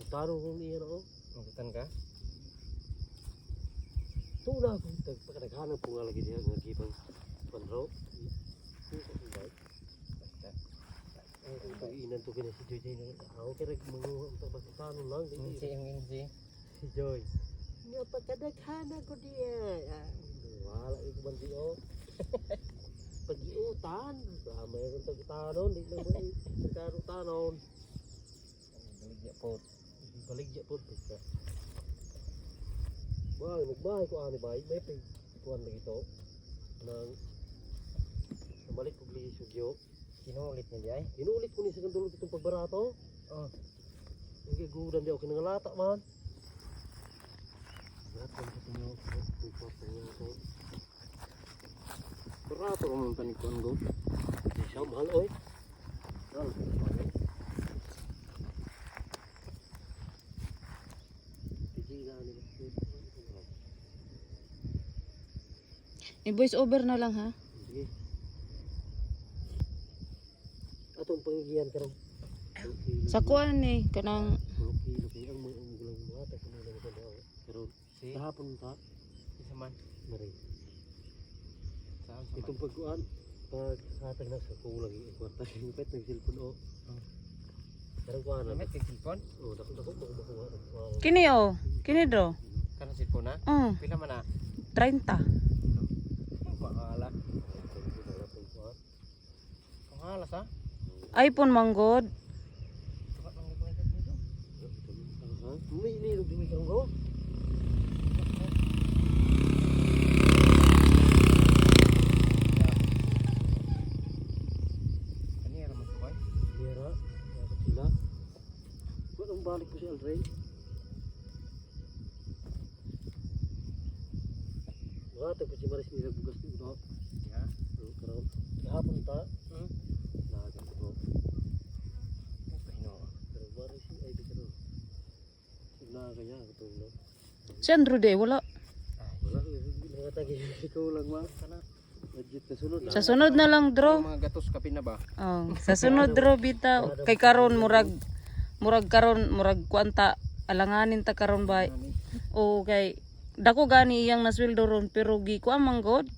Tanong kung niya no. Magutan ka? Tuna ko pagkakaghanap po nga lagi diha nga gibang panro. Inan to kini si Joy na ako kaya manguha ang pagkakano lang Si Joy. Nga pagkadaghana ko diya. Wala iko man di o. Pag-iutan, mayroon tagtanon, di na mo tagtanon. Baligya po. Baligya po pagka. Wah, nagbahay ko ani bay, may pagkuan na ito. Nang namalik ko gli sugyo. Kinulit niya di ay? Inulit ko ni sa kandulog itong pagbarato. Oh. Hindi gudan di ako kinangalata man. Lahat ng patunyo ko. Barato ko mong tanikon ko. Siya mahal oy. Mahal. I-voice over na lang ha. Sige. Atong pangigihan karon. Sa kuan eh, kanang Luki ang mga gulang mga ta kuno lang ko daw. Pero Si kahapon ta isa man. mari. Saan sa Itong pagkuan pag hatag na sa kulang yung kwarta yung pet ng cellphone o. Pero kuan na. Namit kay cellphone? Oh, dako makuha. kini oh. Kini do. Kanang cellphone na? Pila man na? 30. Pangalan. Pangalas ha? iPhone manggod. Tukat lang ko dito. May nilog din karon ko. Ani ra man ko. Dira, dapat sila. Kuan ang balik ko si Alray. Hatag ko si Maris nila bugas dito. Ya. Karon kahapon ta. Hmm. Nagan ko. Okay no. Pero Maris ay di karon. Sigla kaya ito no. Si Andrew de wala. Wala mga tagi ikaw lang ma kana. Budget na sunod. Sa sunod na lang draw. Mga gatos kapin na ba? Oh, sa sunod draw bita kay karon murag karon murag kuanta alanganin ta karon ba. O kay dako gani iyang nasweldo ron pero gi ko manggod.